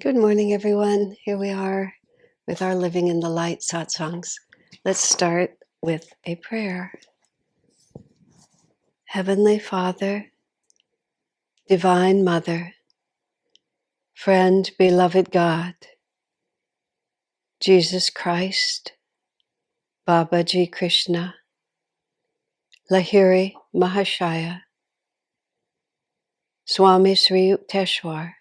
Good morning, everyone. Here we are with our Living in the Light satsangs. Let's start with a prayer. Heavenly Father, Divine Mother, Friend, Beloved God, Jesus Christ, Babaji Krishna, Lahiri Mahashaya, Swami Sri Yukteswar,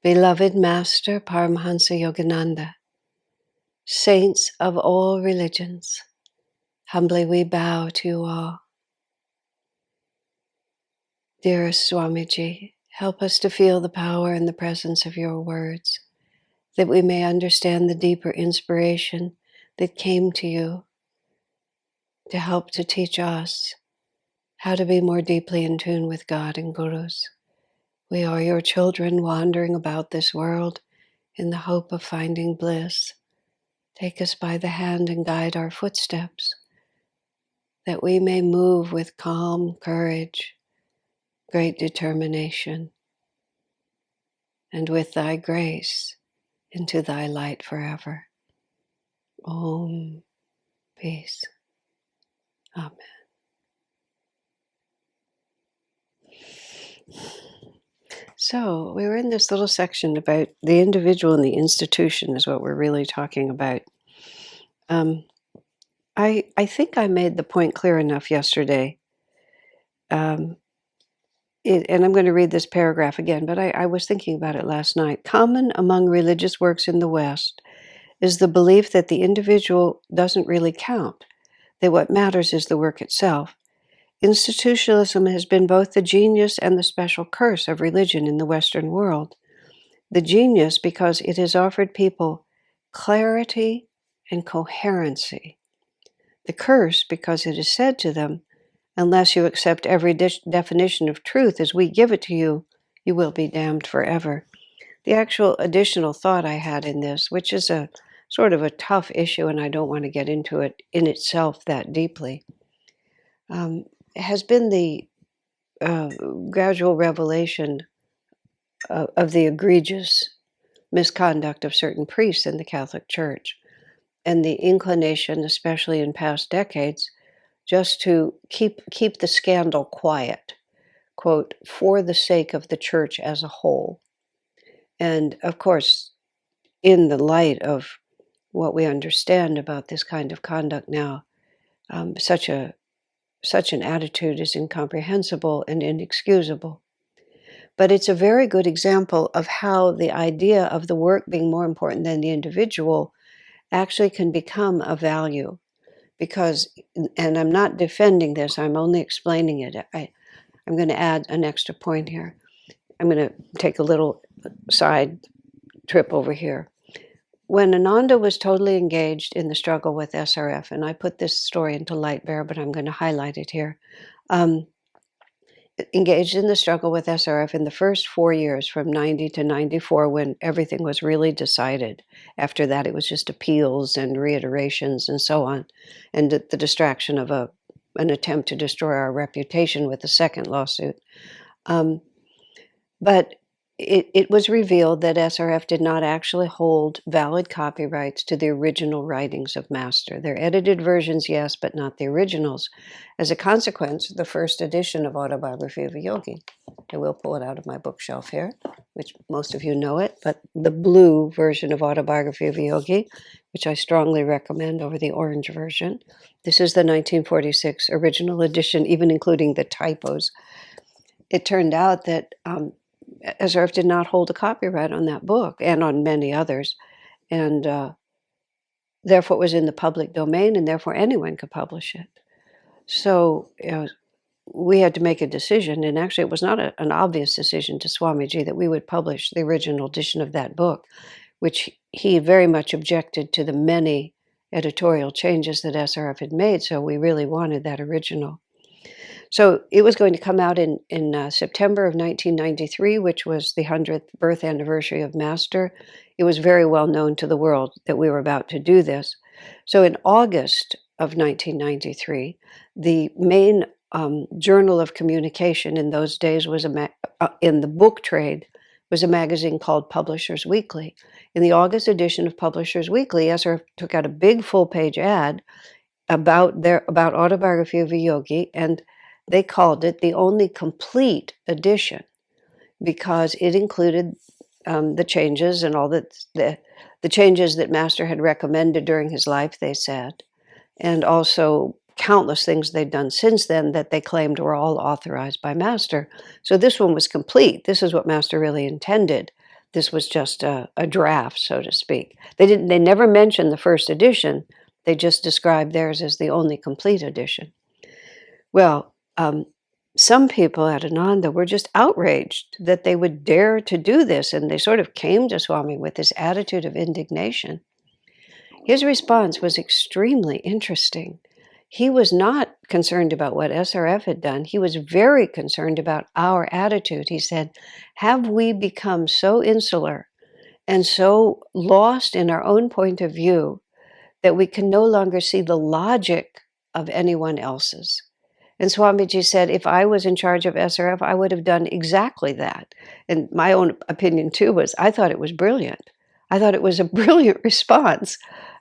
Beloved Master Paramahansa Yogananda, Saints of all religions, humbly we bow to you all. Dearest Swamiji, help us to feel the power and the presence of your words, that we may understand the deeper inspiration that came to you to help to teach us how to be more deeply in tune with God and Gurus. We are your children wandering about this world in the hope of finding bliss. Take us by the hand and guide our footsteps, that we may move with calm courage, great determination, and with thy grace into thy light forever. Om. Peace. Amen. So we were in this little section about the individual and the institution is what we're really talking about. I think I made the point clear enough yesterday. And I'm going to read this paragraph again, but I was thinking about it last night. Common among religious works in the West is the belief that the individual doesn't really count, that what matters is the work itself. Institutionalism has been both the genius and the special curse of religion in the Western world. The genius because it has offered people clarity and coherency. The curse because it is said to them, unless you accept every definition of truth as we give it to you, you will be damned forever. The actual additional thought I had in this, which is a sort of a tough issue, and I don't want to get into it in itself that deeply, has been the gradual revelation of the egregious misconduct of certain priests in the Catholic Church, and the inclination, especially in past decades, just to keep the scandal quiet, quote, for the sake of the church as a whole. And of course, in the light of what we understand about this kind of conduct now, such an attitude is incomprehensible and inexcusable. But it's a very good example of how the idea of the work being more important than the individual actually can become a value. Because, and I'm not defending this, I'm only explaining it. I'm going to add an extra point here. I'm going to take a little side trip over here. When Ananda was totally engaged in the struggle with SRF, and I put this story into light bear, but I'm going to highlight it here, engaged in the struggle with SRF in the first 4 years, from 90 to 94, when everything was really decided. After that, it was just appeals and reiterations and so on, and the distraction of an attempt to destroy our reputation with the second lawsuit. But it was revealed that SRF did not actually hold valid copyrights to the original writings of Master. Their edited versions, yes, but not the originals. As a consequence, the first edition of Autobiography of a Yogi, I will pull it out of my bookshelf here, which most of you know it, but the blue version of Autobiography of a Yogi, which I strongly recommend over the orange version. This is the 1946 original edition, even including the typos. It turned out that SRF did not hold a copyright on that book and on many others, and therefore it was in the public domain, and therefore anyone could publish it. So we had to make a decision, and actually it was not an obvious decision to Swamiji that we would publish the original edition of that book, which he very much objected to the many editorial changes that SRF had made, so we really wanted that original. So it was going to come out in September of 1993, which was the 100th birth anniversary of Master. It was very well known to the world that we were about to do this. So in August of 1993, the main journal of communication in those days was in the book trade was a magazine called Publishers Weekly. In the August edition of Publishers Weekly, SRF took out a big full-page ad about autobiography of a yogi, and they called it the only complete edition because it included the changes and all the changes that Master had recommended during his life, they said, and also countless things they'd done since then that they claimed were all authorized by Master. So this one was complete. This is what Master really intended. This was just a draft, so to speak. They never mentioned the first edition. They just described theirs as the only complete edition. Well, some people at Ananda were just outraged that they would dare to do this, and they sort of came to Swami with this attitude of indignation. His response was extremely interesting. He was not concerned about what SRF had done. He was very concerned about our attitude. He said, have we become so insular and so lost in our own point of view that we can no longer see the logic of anyone else's? And Swamiji said, if I was in charge of SRF, I would have done exactly that. And my own opinion, too, was I thought it was brilliant. I thought it was a brilliant response.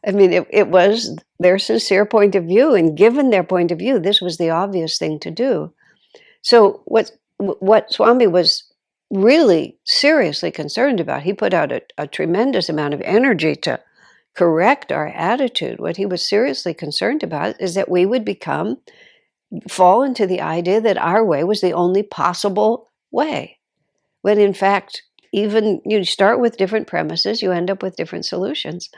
I mean, it was their sincere point of view, and given their point of view, this was the obvious thing to do. So what Swami was really seriously concerned about, he put out a tremendous amount of energy to correct our attitude. What he was seriously concerned about is that we would fall into the idea that our way was the only possible way, when in fact, even you start with different premises, you end up with different solutions.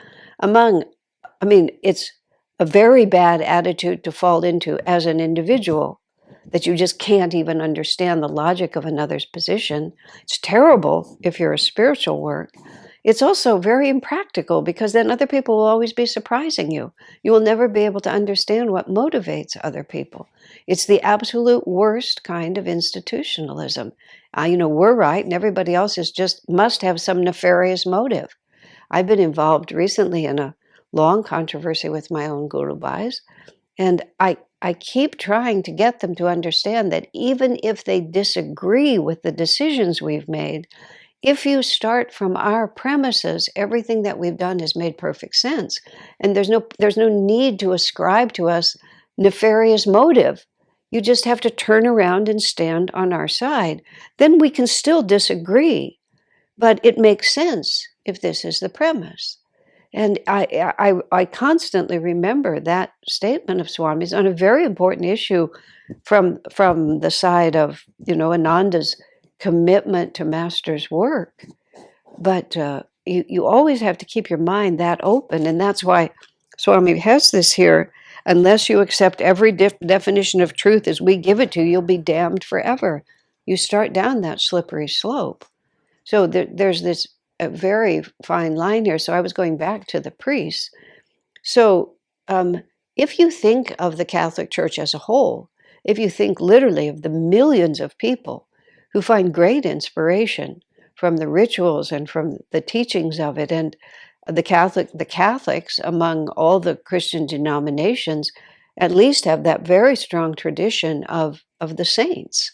It's a very bad attitude to fall into as an individual, that you just can't even understand the logic of another's position. It's terrible if you're a spiritual work. It's also very impractical because then other people will always be surprising you. You will never be able to understand what motivates other people. It's the absolute worst kind of institutionalism. We're right and everybody else must have some nefarious motive. I've been involved recently in a long controversy with my own Guru Bhais, and I keep trying to get them to understand that even if they disagree with the decisions we've made, if you start from our premises, everything that we've done has made perfect sense. And there's no need to ascribe to us nefarious motive. You just have to turn around and stand on our side. Then we can still disagree, but it makes sense if this is the premise. And I constantly remember that statement of Swami's on a very important issue from the side of, Ananda's commitment to Master's work. But you always have to keep your mind that open, and that's why Swami has this here. Unless you accept every definition of truth as we give it to you, you'll be damned forever. You start down that slippery slope. So there's this a very fine line here. So I was going back to the priests. So if you think of the Catholic Church as a whole, if you think literally of the millions of people who find great inspiration from the rituals and from the teachings of it, and the Catholics among all the Christian denominations at least have that very strong tradition of the saints,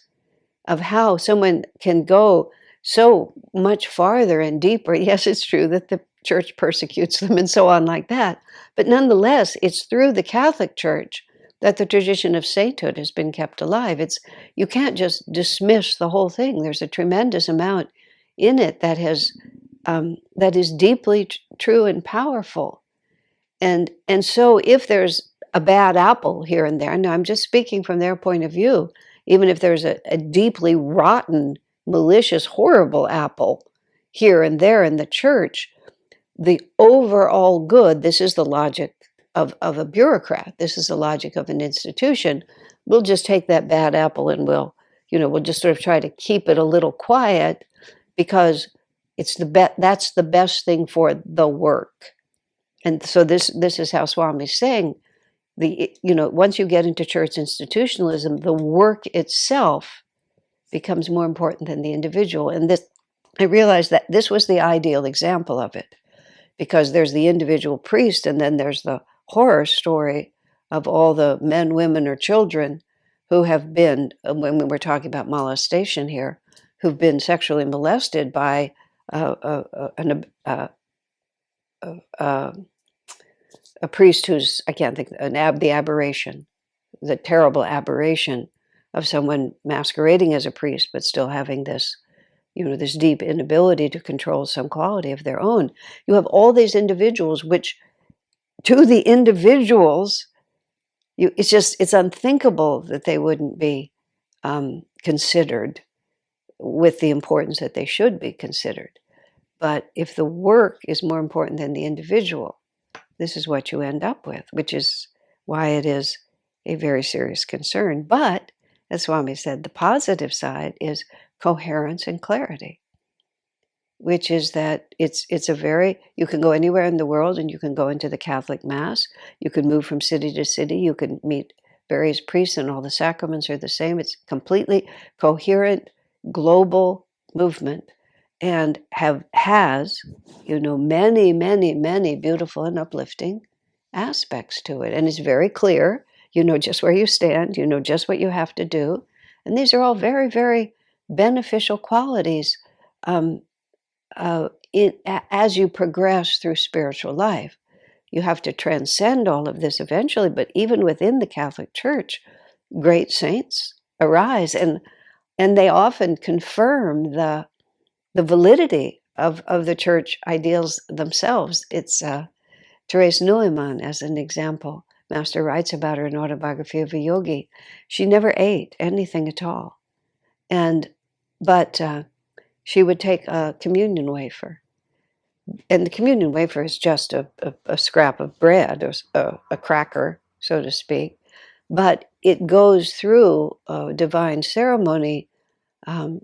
of how someone can go so much farther and deeper. Yes, it's true that the church persecutes them and so on like that, but nonetheless, it's through the Catholic Church that the tradition of sainthood has been kept alive. You can't just dismiss the whole thing. There's a tremendous amount in it that is deeply true and powerful. And so if there's a bad apple here and there, now I'm just speaking from their point of view, even if there's a deeply rotten, malicious, horrible apple here and there in the church, the overall good, this is the logic of a bureaucrat, this is the logic of an institution, we'll just take that bad apple and we'll just sort of try to keep it a little quiet because that's the best thing for the work. And so this is how Swami's saying, once you get into church institutionalism, the work itself becomes more important than the individual. And I realized that this was the ideal example of it, because there's the individual priest, and then there's the horror story of all the men, women, or children who have been, when we're talking about molestation here, who've been sexually molested by a priest who's, I can't think, the aberration, the terrible aberration of someone masquerading as a priest, but still having this, this deep inability to control some quality of their own. You have all these individuals, which to the individuals, it's unthinkable that they wouldn't be considered with the importance that they should be considered. But if the work is more important than the individual, this is what you end up with, which is why it is a very serious concern. But, as Swami said, the positive side is coherence and clarity, which is that you can go anywhere in the world and you can go into the Catholic Mass. You can move from city to city. You can meet various priests and all the sacraments are the same. It's completely coherent, global movement and has many, many, many beautiful and uplifting aspects to it. And it's very clear. You know just where you stand. You know just what you have to do. And these are all very, very beneficial qualities as you progress through spiritual life. You have to transcend all of this eventually, but even within the Catholic Church, great saints arise, and they often confirm the validity of the church ideals themselves. It's Therese Neumann, as an example. Master writes about her in Autobiography of a Yogi. She never ate anything at all, but she would take a communion wafer. And the communion wafer is just a scrap of bread, or a cracker, so to speak. But it goes through a divine ceremony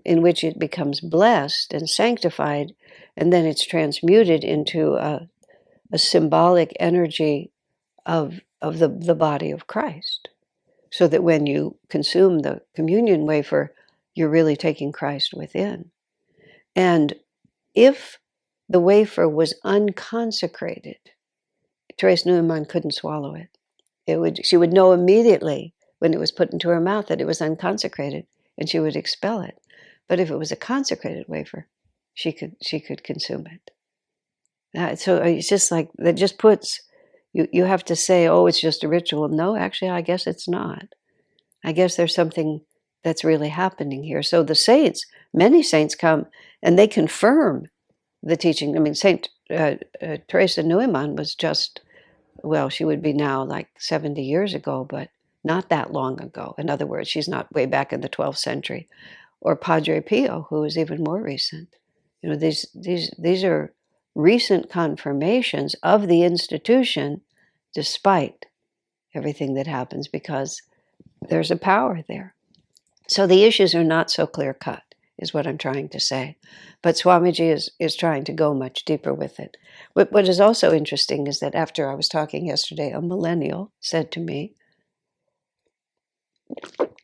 in which it becomes blessed and sanctified, and then it's transmuted into a symbolic energy of the body of Christ. So that when you consume the communion wafer, you're really taking Christ within. And if the wafer was unconsecrated, Therese Neumann couldn't swallow it. She would know immediately when it was put into her mouth that it was unconsecrated, and she would expel it. But if it was a consecrated wafer, she could consume it. So it's just like that. Just puts you have to say, oh, it's just a ritual. No, actually, I guess it's not. I guess there's something that's really happening here. So the saints, many saints come and they confirm the teaching. I mean, Saint Teresa Neumann was just, well, she would be now like 70 years ago, but not that long ago. In other words, she's not way back in the 12th century. Or Padre Pio, who is even more recent. These are recent confirmations of the institution, despite everything that happens, because there's a power there. So the issues are not so clear-cut, is what I'm trying to say. But Swamiji is trying to go much deeper with it. What is also interesting is that after I was talking yesterday, a millennial said to me,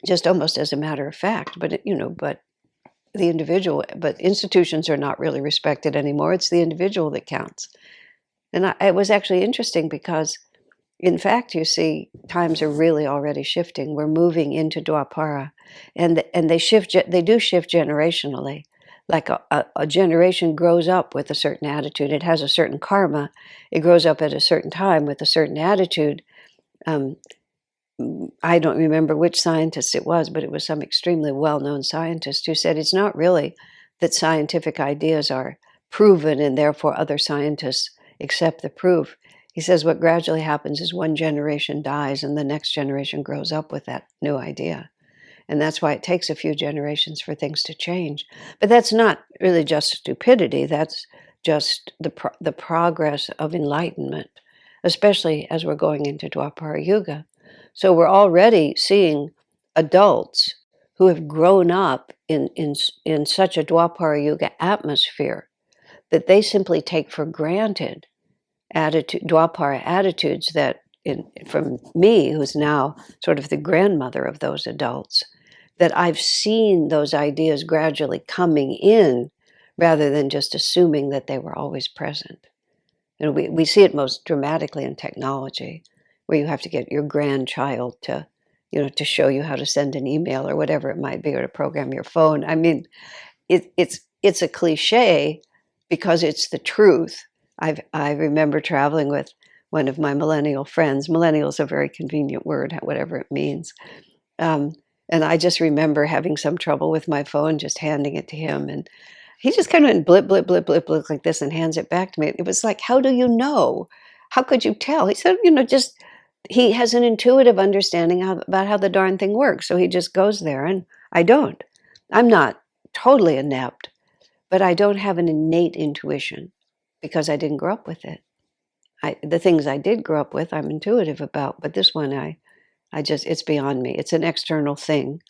just almost as a matter of fact, but the individual, but institutions are not really respected anymore. It's the individual that counts. And it was actually interesting because, in fact, you see, times are really already shifting. We're moving into Dwapara, and they shift. They do shift generationally. Like a generation grows up with a certain attitude. It has a certain karma. It grows up at a certain time with a certain attitude. I don't remember which scientist it was, but it was some extremely well-known scientist who said it's not really that scientific ideas are proven and therefore other scientists accept the proof. He says what gradually happens is one generation dies and the next generation grows up with that new idea. And that's why it takes a few generations for things to change. But that's not really just stupidity. That's just the progress of enlightenment, especially as we're going into Dwapara Yuga. So we're already seeing adults who have grown up in such a Dwapara Yuga atmosphere that they simply take for granted Dwapara attitudes that, from me, who's now sort of the grandmother of those adults, that I've seen those ideas gradually coming in rather than just assuming that they were always present. We see it most dramatically in technology, where you have to get your grandchild to show you how to send an email or whatever it might be, or to program your phone. I mean, it's a cliche because it's the truth. I remember traveling with one of my millennial friends. Millennial is a very convenient word, whatever it means. Um, and I just remember having some trouble with my phone, just handing it to him, and he just kind of went blip, blip, blip, blip, blip like this and hands it back to me. It was like, how do you know? How could you tell? He said, just he has an intuitive understanding about how the darn thing works. So he just goes there, and I don't. I'm not totally inept, but I don't have an innate intuition because I didn't grow up with it. The things I did grow up with, I'm intuitive about, but this one, I just, it's beyond me. It's an external thing,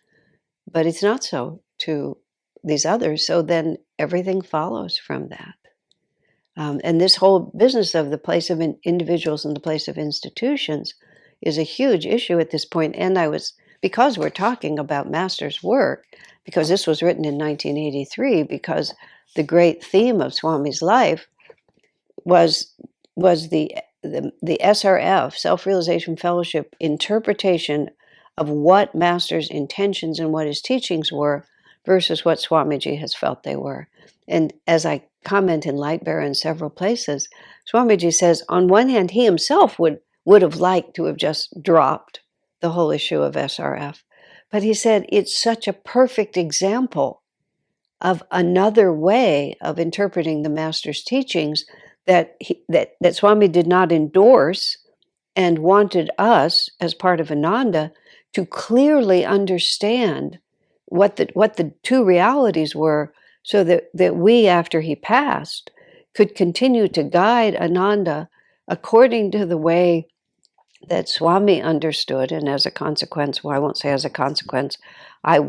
but it's not so to these others. So then everything follows from that. And this whole business of the place of individuals and the place of institutions is a huge issue at this point. And because we're talking about Master's work, because this was written in 1983, because the great theme of Swami's life was the SRF, Self-Realization Fellowship, interpretation of what Master's intentions and what his teachings were versus what Swamiji has felt they were. And as I comment in Lightbearer in several places, Swamiji says, on one hand, he himself would have liked to have just dropped the whole issue of SRF. But he said, it's such a perfect example of another way of interpreting the Master's teachings that Swami did not endorse and wanted us, as part of Ananda, to clearly understand what the two realities were, so that we, after he passed, could continue to guide Ananda according to the way that Swami understood. And as a consequence, well, I won't say as a consequence, I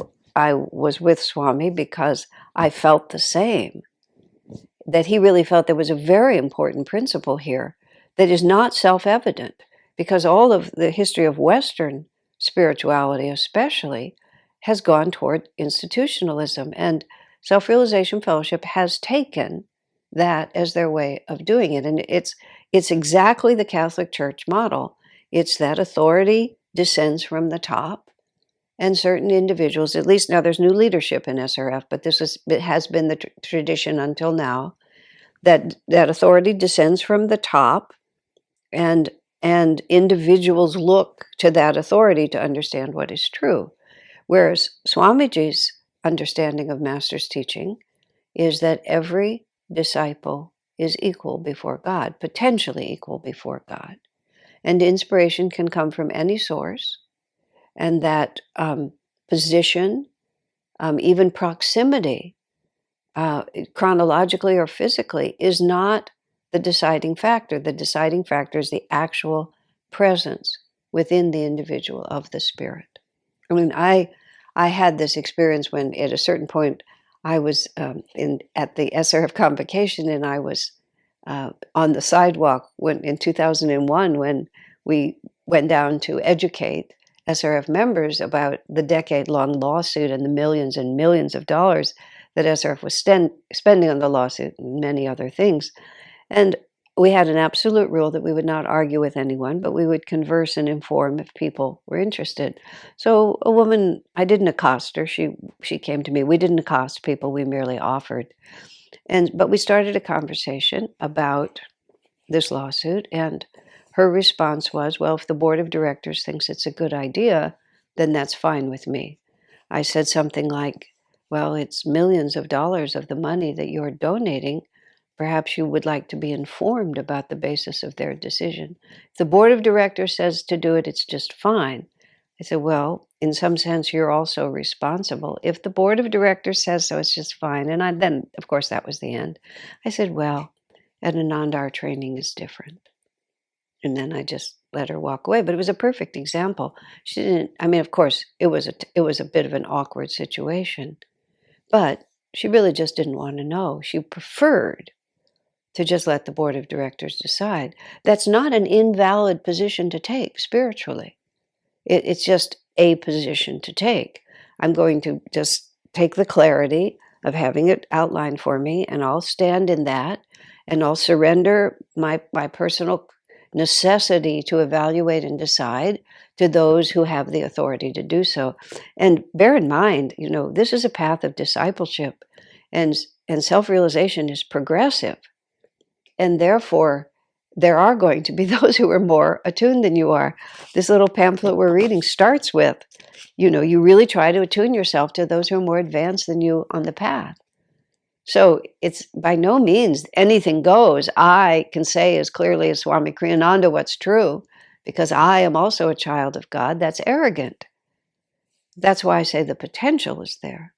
was with Swami because I felt the same, that he really felt there was a very important principle here that is not self-evident, because all of the history of Western spirituality especially has gone toward institutionalism, and Self-Realization Fellowship has taken that as their way of doing it. And it's exactly the Catholic Church model. It's that authority descends from the top, and certain individuals, at least now there's new leadership in SRF, but it has been the tradition until now, that authority descends from the top, and individuals look to that authority to understand what is true. Whereas Swamiji's understanding of Master's teaching is that every disciple is equal before God, potentially equal before God. And inspiration can come from any source, and that position, even proximity, chronologically or physically, is not the deciding factor. The deciding factor is the actual presence within the individual of the spirit. I mean, I had this experience when, at a certain point, I was at the SRF convocation, and I was on the sidewalk in 2001 when we went down to educate SRF members about the decade-long lawsuit and the millions and millions of dollars that SRF was spending on the lawsuit and many other things. And we had an absolute rule that we would not argue with anyone, but we would converse and inform if people were interested. So a woman, I didn't accost her. She came to me. We didn't accost people. We merely offered. But we started a conversation about this lawsuit, and her response was, well, if the board of directors thinks it's a good idea, then that's fine with me. I said something like, well, it's millions of dollars of the money that you're donating. Perhaps you would like to be informed about the basis of their decision. If the board of directors says to do it, it's just fine. I said, well, in some sense, you're also responsible. If the board of directors says so, it's just fine. And then, of course, that was the end. I said, well, at Ananda, our training is different. And then I just let her walk away. But it was a perfect example. She didn't, I mean, of course, it was a bit of an awkward situation. But she really just didn't want to know. She preferred to just let the board of directors decide. That's not an invalid position to take spiritually. It's just a position to take. I'm going to just take the clarity of having it outlined for me, and I'll stand in that, and I'll surrender my personal necessity to evaluate and decide to those who have the authority to do so. And bear in mind, this is a path of discipleship. And, and self-realization is progressive. And therefore, there are going to be those who are more attuned than you are. This little pamphlet we're reading starts with, you really try to attune yourself to those who are more advanced than you on the path. So it's by no means anything goes. I can say as clearly as Swami Kriyananda what's true, because I am also a child of God. That's arrogant. That's why I say the potential is there.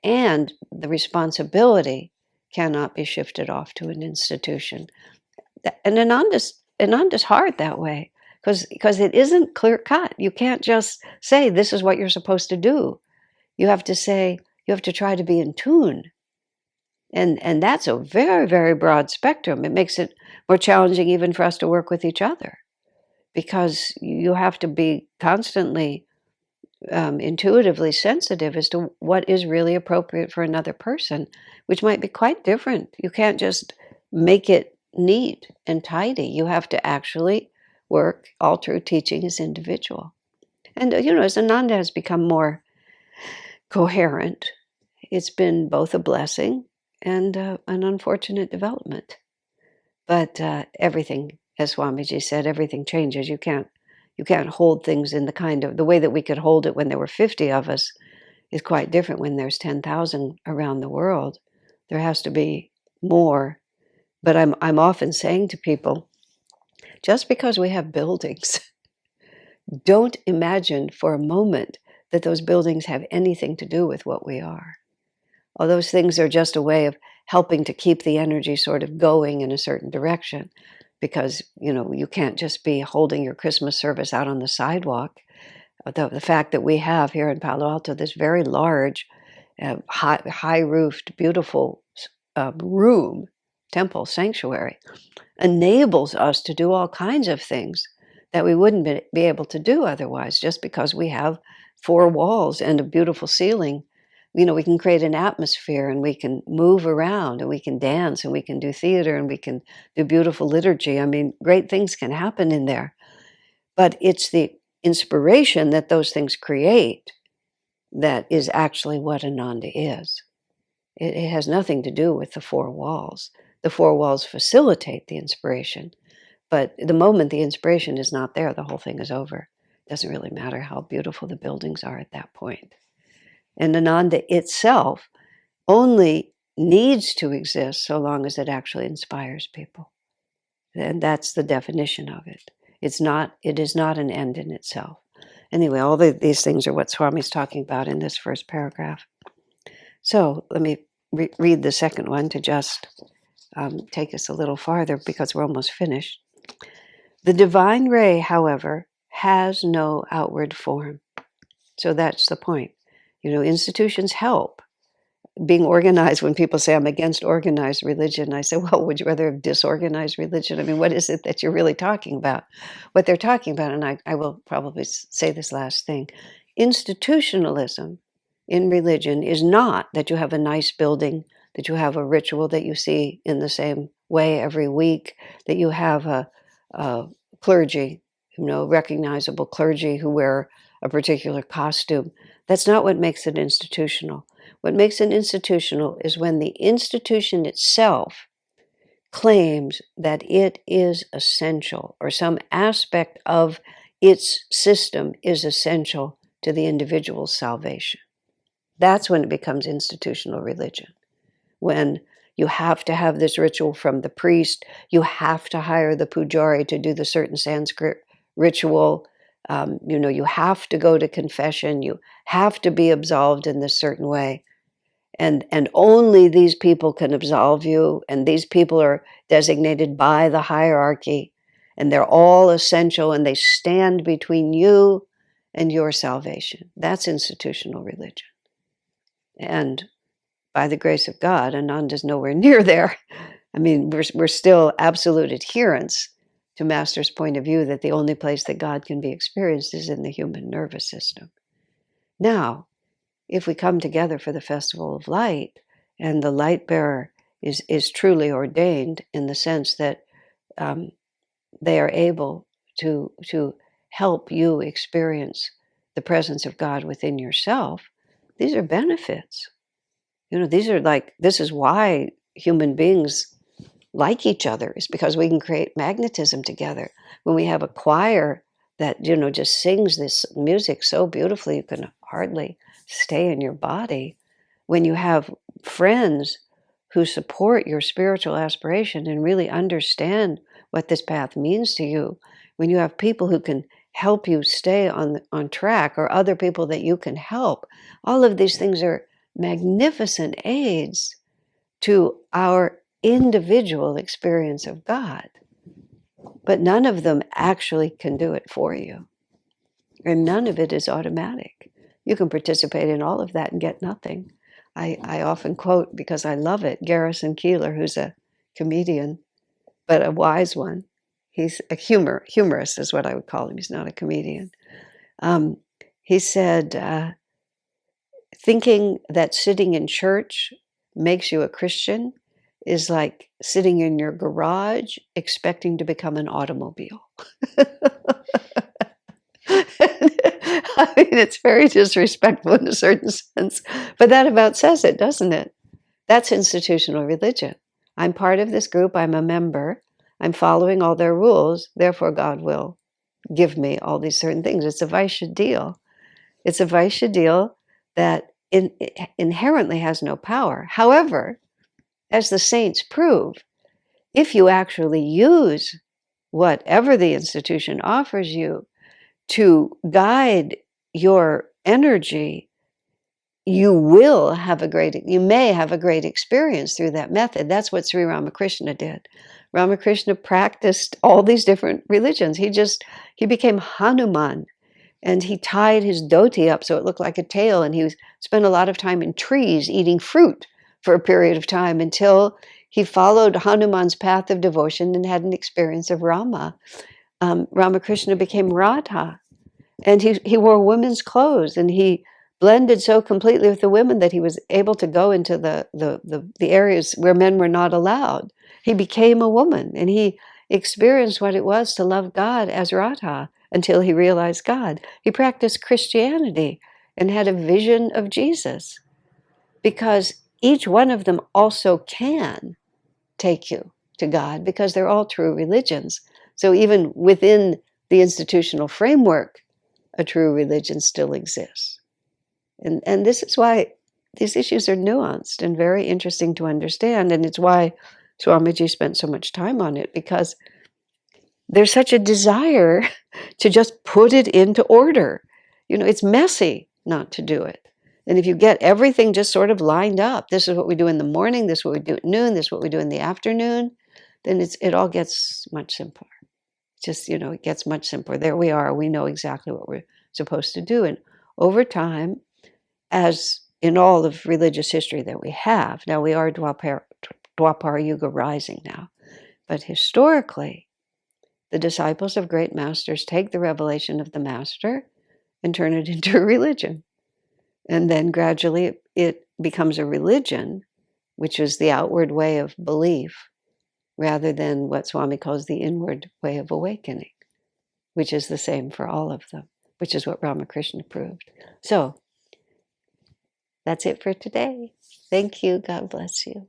And the responsibility cannot be shifted off to an institution. And Ananda's hard that way, because it isn't clear cut. You can't just say this is what you're supposed to do. You have to say, you have to try to be in tune. And that's a very, very broad spectrum. It makes it more challenging even for us to work with each other, because you have to be constantly intuitively sensitive as to what is really appropriate for another person, which might be quite different. You can't just make it neat and tidy. You have to actually work. All true teaching is individual. And, as Ananda has become more coherent, it's been both a blessing and an unfortunate development. But everything, as Swamiji said, everything changes. You can't hold things in the way that we could hold it when there were 50 of us is quite different when there's 10,000 around the world. There has to be more. But I'm often saying to people, just because we have buildings, don't imagine for a moment that those buildings have anything to do with what we are. All those things are just a way of helping to keep the energy sort of going in a certain direction, because you can't just be holding your Christmas service out on the sidewalk. The fact that we have here in Palo Alto this very large, high roofed, beautiful room, temple, sanctuary, enables us to do all kinds of things that we wouldn't be able to do otherwise, just because we have four walls and a beautiful ceiling. We can create an atmosphere, and we can move around, and we can dance, and we can do theater, and we can do beautiful liturgy. I mean, great things can happen in there. But it's the inspiration that those things create that is actually what Ananda is. It has nothing to do with the four walls. The four walls facilitate the inspiration. But the moment the inspiration is not there, the whole thing is over. It doesn't really matter how beautiful the buildings are at that point. And Ananda itself only needs to exist so long as it actually inspires people. And that's the definition of it. It is not an end in itself. Anyway, all these things are what Swami's talking about in this first paragraph. So let me read the second one to just take us a little farther, because we're almost finished. The divine ray, however, has no outward form. So that's the point. Institutions help. Being organized, when people say I'm against organized religion, I say, well, would you rather have disorganized religion? I mean, what is it that you're really talking about? What they're talking about, and I will probably say this last thing, institutionalism in religion is not that you have a nice building, that you have a ritual that you see in the same way every week, that you have a clergy, recognizable clergy who wear a particular costume. That's not what makes it institutional. What makes it institutional is when the institution itself claims that it is essential, or some aspect of its system is essential to the individual's salvation. That's when it becomes institutional religion. When you have to have this ritual from the priest, you have to hire the pujari to do the certain Sanskrit ritual, you have to go to confession, you have to be absolved in this certain way. And only these people can absolve you, and these people are designated by the hierarchy, and they're all essential, and they stand between you and your salvation. That's institutional religion. And by the grace of God, Ananda's nowhere near there. I mean, we're still absolute adherents to Master's point of view that the only place that God can be experienced is in the human nervous system. Now, if we come together for the Festival of Light, and the light bearer is truly ordained in the sense that they are able to help you experience the presence of God within yourself, these are benefits. This is why human beings like each other, is because we can create magnetism together. When we have a choir that, just sings this music so beautifully, you can hardly stay in your body. When you have friends who support your spiritual aspiration and really understand what this path means to you, when you have people who can help you stay on track, or other people that you can help, all of these things are magnificent aids to our individual experience of God. But none of them actually can do it for you. And none of it is automatic. You can participate in all of that and get nothing. I often quote, because I love it, Garrison Keillor, who's a comedian, but a wise one. He's a humorist is what I would call him. He's not a comedian. He said, thinking that sitting in church makes you a Christian is like sitting in your garage expecting to become an automobile. I mean, it's very disrespectful in a certain sense, but that about says it, doesn't it? That's institutional religion. I'm part of this group, I'm a member, I'm following all their rules, therefore God will give me all these certain things. It's a Vaishya deal. It's a Vaishya deal that inherently has no power. However, as the saints prove, if you actually use whatever the institution offers you to guide your energy, you may have a great experience through that method. That's what Sri Ramakrishna did. Ramakrishna practiced all these different religions. He became Hanuman, and he tied his dhoti up so it looked like a tail, and he spent a lot of time in trees eating fruit for a period of time until he followed Hanuman's path of devotion and had an experience of Rama. Ramakrishna became Radha, and he wore women's clothes, and he blended so completely with the women that he was able to go into the areas where men were not allowed. He became a woman, and he experienced what it was to love God as Radha until he realized God. He practiced Christianity and had a vision of Jesus, because each one of them also can take you to God, because they're all true religions. So even within the institutional framework, a true religion still exists. And this is why these issues are nuanced and very interesting to understand. And it's why Swamiji spent so much time on it, because there's such a desire to just put it into order. It's messy not to do it. And if you get everything just sort of lined up, this is what we do in the morning, this is what we do at noon, this is what we do in the afternoon, then it all gets much simpler. It gets much simpler. There we are. We know exactly what we're supposed to do. And over time, as in all of religious history that we have, now we are Dwapara Yuga rising now, but historically, the disciples of great masters take the revelation of the master and turn it into a religion. And then gradually it becomes a religion, which is the outward way of belief, rather than what Swami calls the inward way of awakening, which is the same for all of them, which is what Ramakrishna proved. So that's it for today. Thank you. God bless you.